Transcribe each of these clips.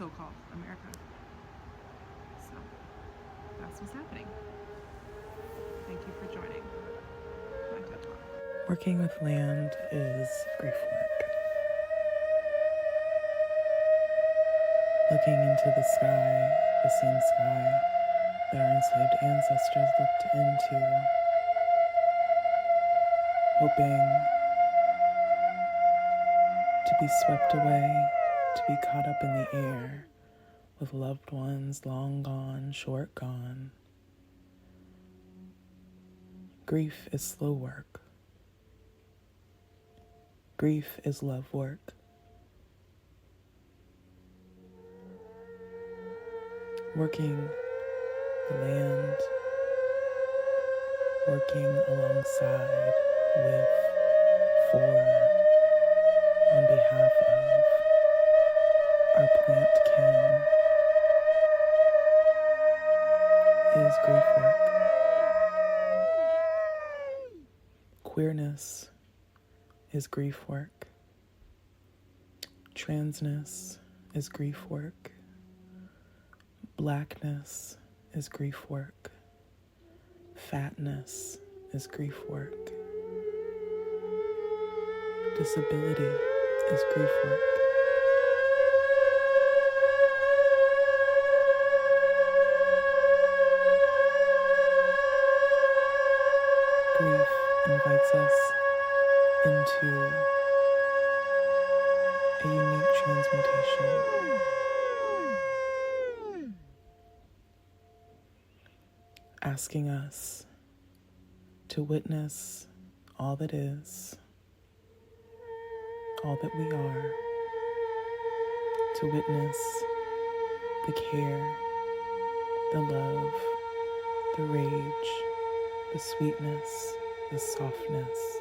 so-called America. So that's what's happening. Thank you for joining my TED Talk. Working with land is grief work. Looking into the sky, the same sky that our enslaved ancestors looked into, hoping to be swept away, to be caught up in the air with loved ones long gone, short gone. Grief is slow work. Grief is love work. Working the land, working alongside, with, for, on behalf of our plant kin is grief work. Queerness is grief work. Transness is grief work. Blackness is grief work. Fatness is grief work. Disability is grief work. Grief invites us into a unique transmutation. Asking us to witness all that is, all that we are, to witness the care, the love, the rage, the sweetness, the softness,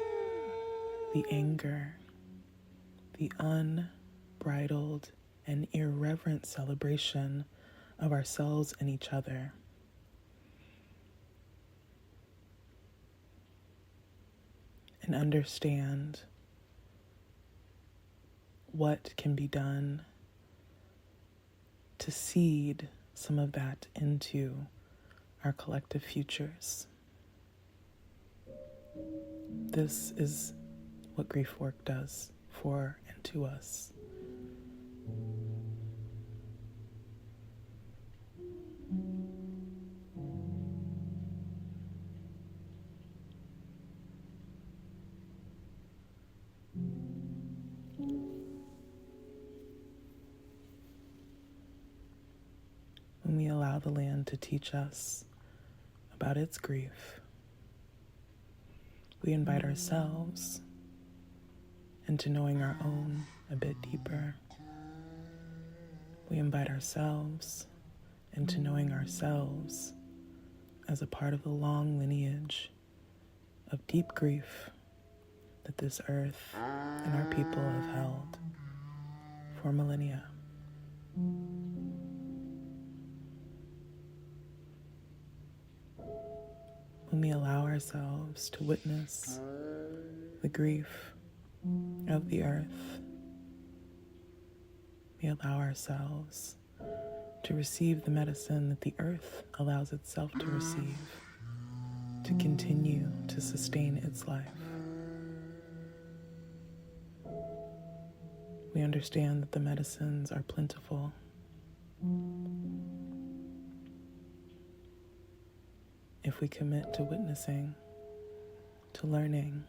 the anger, the unbridled and irreverent celebration of ourselves and each other. And understand what can be done to seed some of that into our collective futures. This is what grief work does for and to us. When we allow the land to teach us about its grief, we invite ourselves into knowing our own a bit deeper. We invite ourselves into knowing ourselves as a part of the long lineage of deep grief that this earth and our people have held for millennia. When we allow ourselves to witness the grief of the earth, we allow ourselves to receive the medicine that the earth allows itself to receive, to continue to sustain its life. We understand that the medicines are plentiful. If we commit to witnessing, to learning,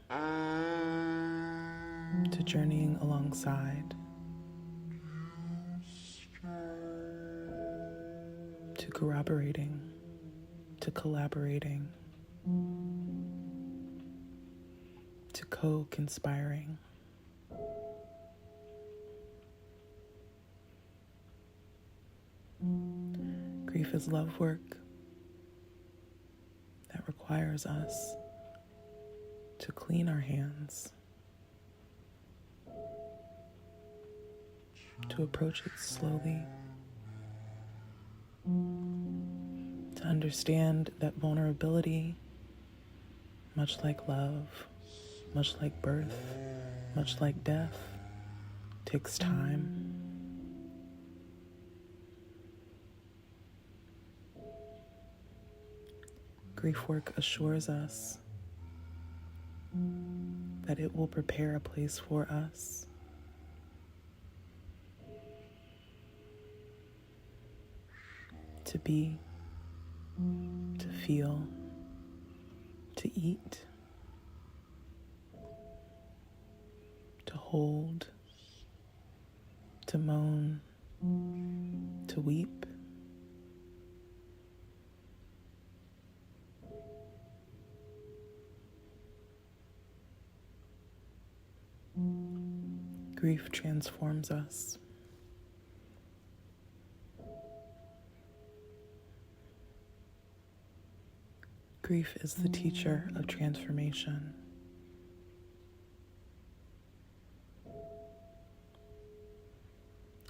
to journeying alongside, to corroborating, to collaborating, to co-conspiring. Grief is love work that requires us to clean our hands, to approach it slowly, to understand that vulnerability, much like love, much like birth, much like death, takes time. Grief work assures us that it will prepare a place for us to be, to feel, to eat, to hold, to moan, to weep. Grief transforms us. Grief is the teacher of transformation.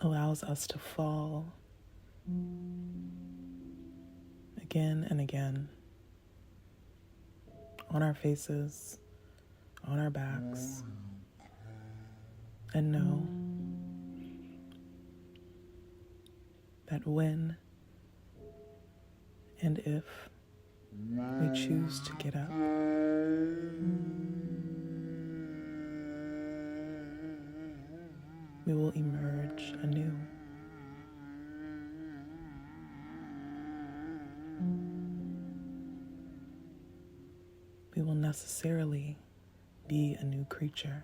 Allows us to fall again and again on our faces, on our backs, and know that when and if we choose to get up, we will emerge anew. We will necessarily be a new creature.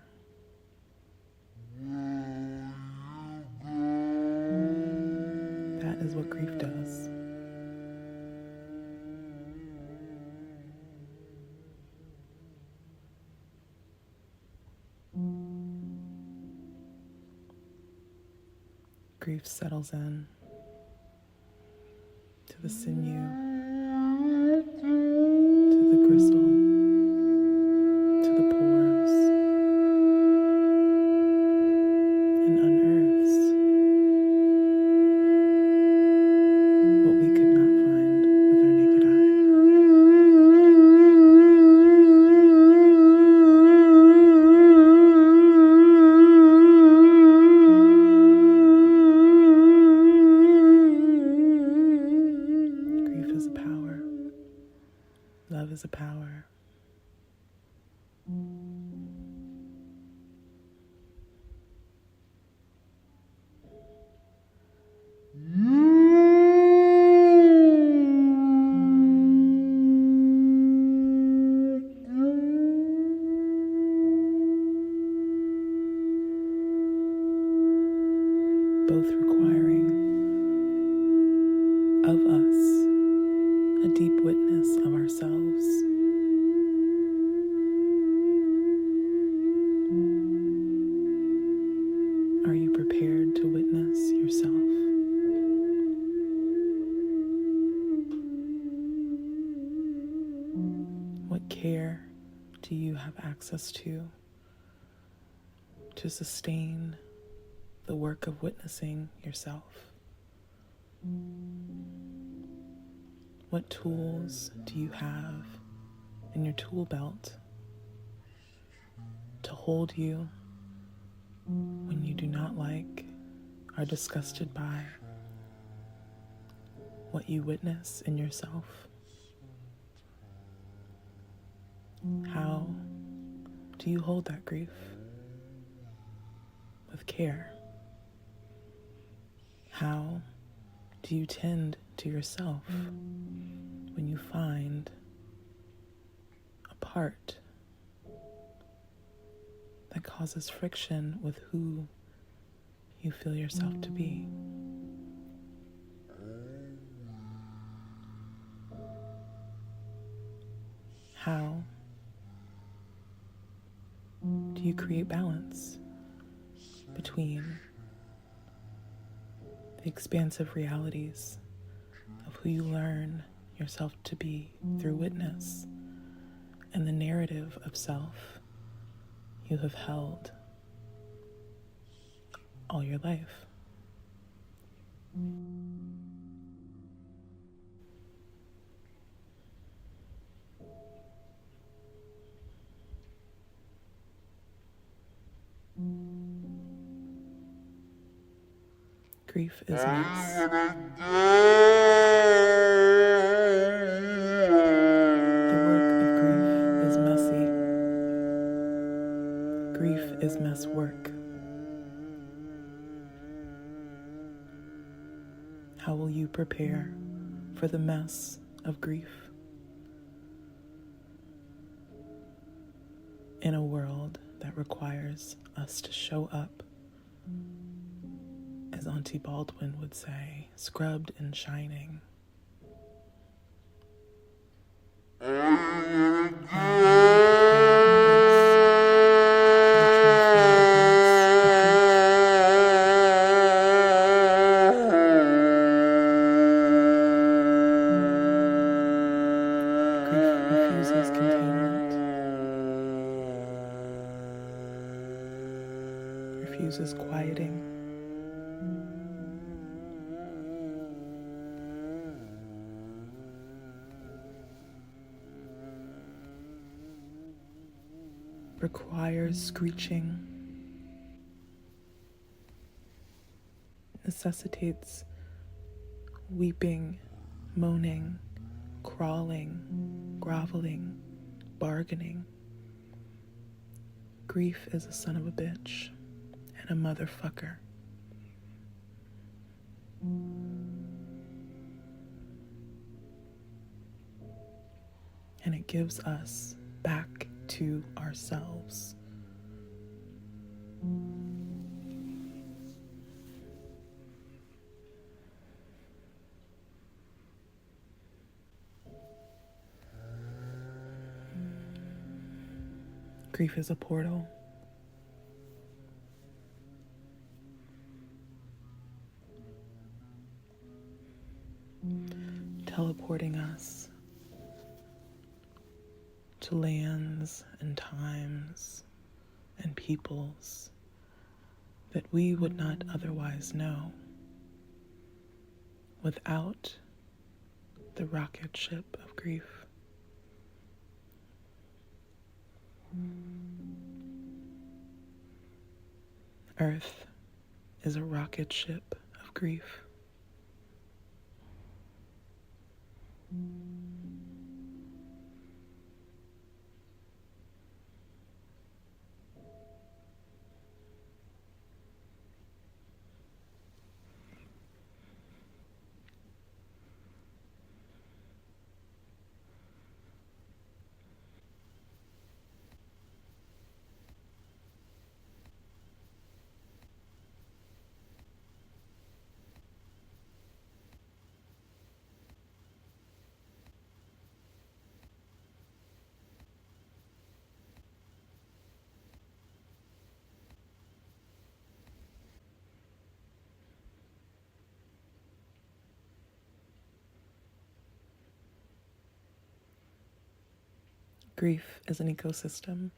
That is what grief does. Grief settles in to the sinew, to the gristle, to the pores, and unearths what we could not find with our naked eye. Grief is a power. Love is a power. Both requiring of us a deep witness of ourselves. Are you prepared to witness yourself? What care do you have access to sustain the work of witnessing yourself? What tools do you have in your tool belt to hold you when you do not like, are disgusted by what you witness in yourself? How do you hold that grief? With care. How do you tend to yourself when you find a part that causes friction with who you feel yourself to be? How do you create balance between the expansive realities of who you learn yourself to be through witness and the narrative of self you have held all your life? Grief is nice. is mess work? How will you prepare for the mess of grief? In a world that requires us to show up, as Auntie Baldwin would say, scrubbed and shining. Refuses quieting. Requires screeching. Necessitates weeping, moaning, crawling, groveling, bargaining. Grief is a son of a bitch and a motherfucker. And it gives us back to ourselves. Grief is a portal. Teleporting us to lands and times and peoples that we would not otherwise know without the rocket ship of grief. Earth is a rocket ship of grief. Grief is an ecosystem.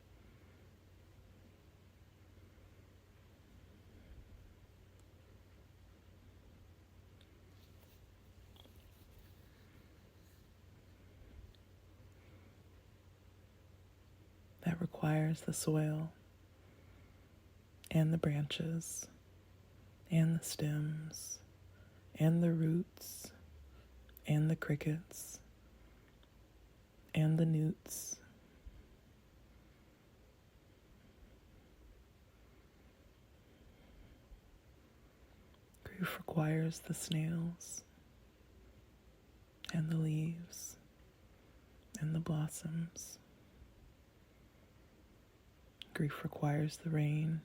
That requires the soil and the branches and the stems and the roots and the crickets and the newts. Grief requires the snails and the leaves and the blossoms. Grief requires the rain.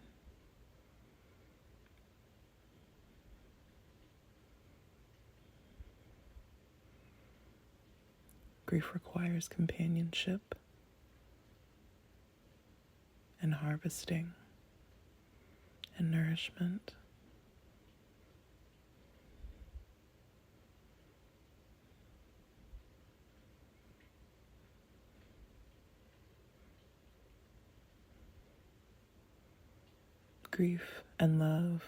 Grief requires companionship and harvesting and nourishment. Grief and love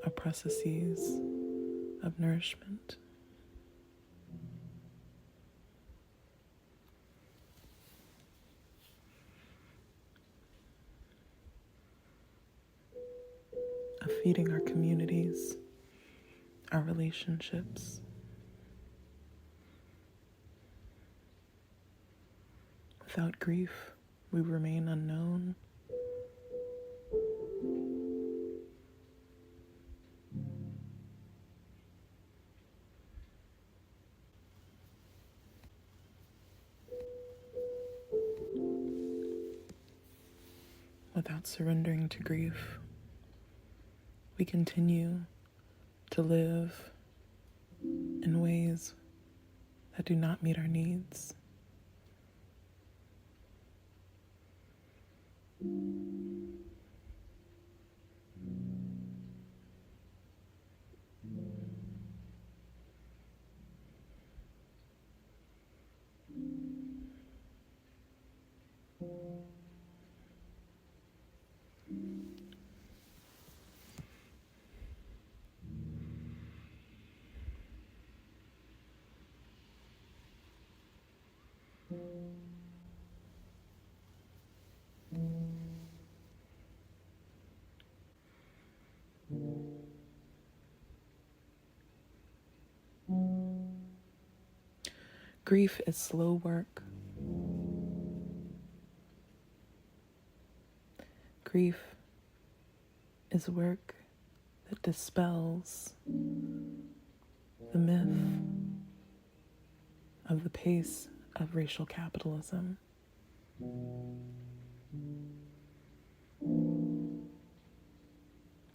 are processes of nourishment. Of feeding our communities, our relationships. Without grief, we remain unknown. not surrendering to grief, we continue to live in ways that do not meet our needs. Grief is slow work. Grief is work that dispels the myth of the pace of racial capitalism.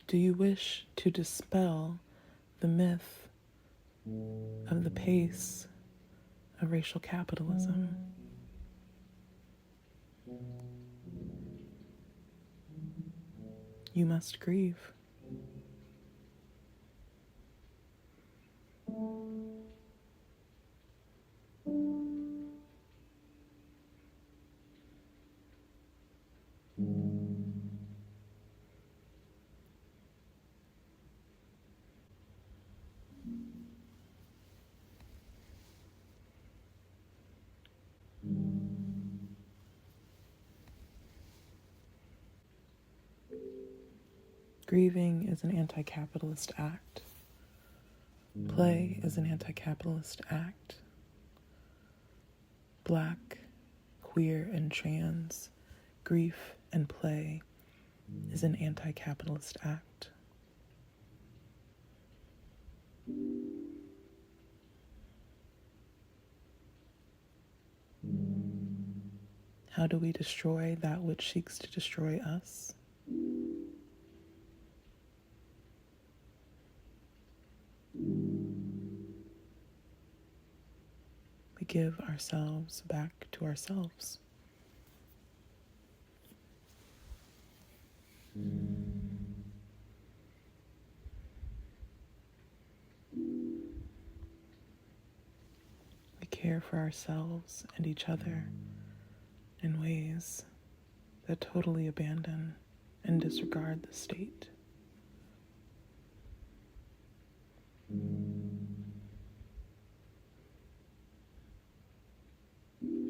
Do you wish to dispel the myth of the pace of racial capitalism? You must grieve. Grieving is an anti-capitalist act. Play is an anti-capitalist act. Black, queer, and trans grief and play is an anti-capitalist act. How do we destroy that which seeks to destroy us? We give ourselves back to ourselves. We care for ourselves and each other in ways that totally abandon and disregard the state.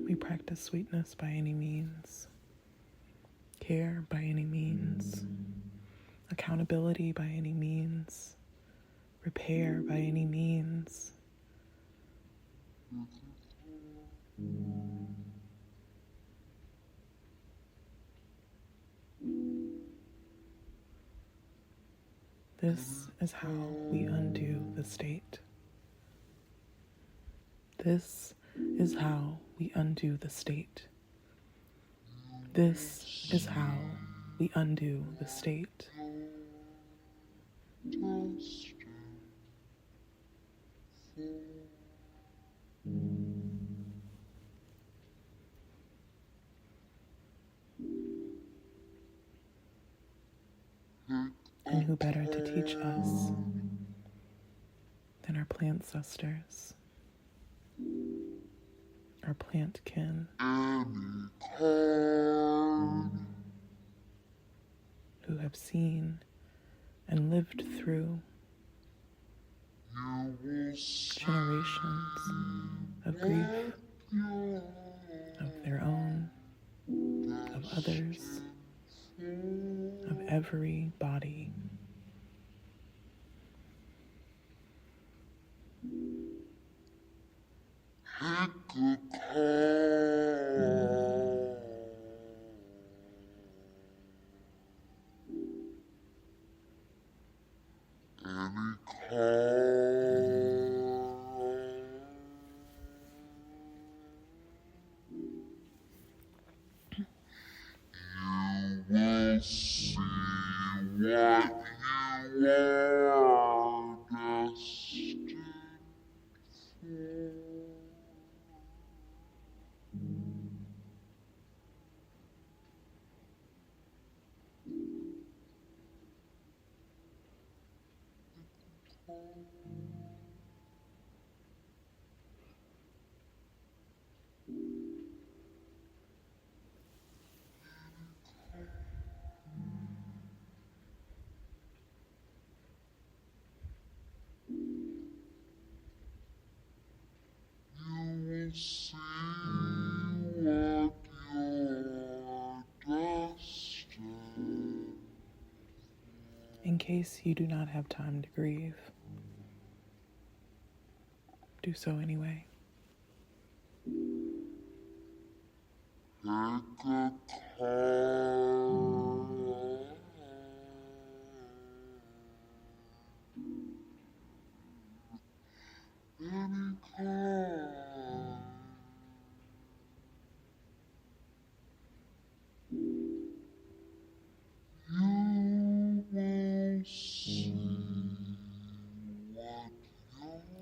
We practice sweetness by any means, care by any means, accountability by any means, repair by any means. This is how we undo the state. This is how we undo the state. This is how we undo the state. And who better to teach us than our plant ancestors, our plant kin, who have seen and lived through generations of grief, of their own, of others, of every body. In case you do not have time to grieve, do so anyway.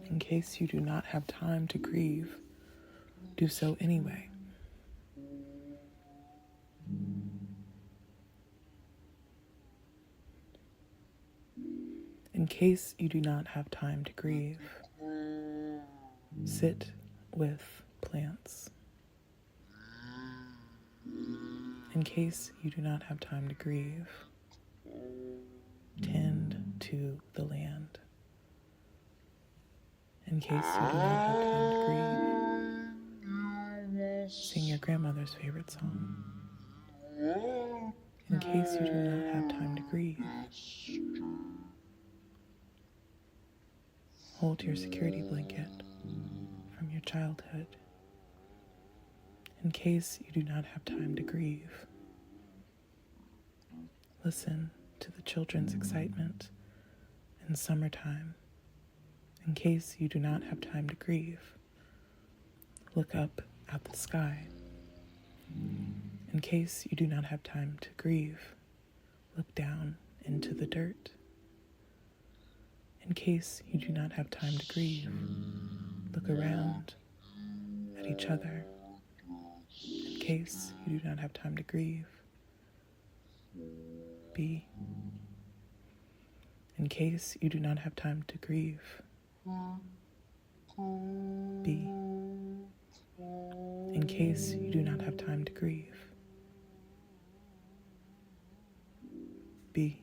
In case you do not have time to grieve, do so anyway. In case you do not have time to grieve, sit with plants. In case you do not have time to grieve, tend to the land. In case you do not have time to grieve, sing your grandmother's favorite song. In case you do not have time to grieve, hold your security blanket from your childhood. In case you do not have time to grieve, listen to the children's excitement in summertime. In case you do not have time to grieve, look up at the sky. In case you do not have time to grieve, look down into the dirt. In case you do not have time to grieve, look around at each other. In case you do not have time to grieve, be. In case you do not have time to grieve, be. In case you do not have time to grieve, be.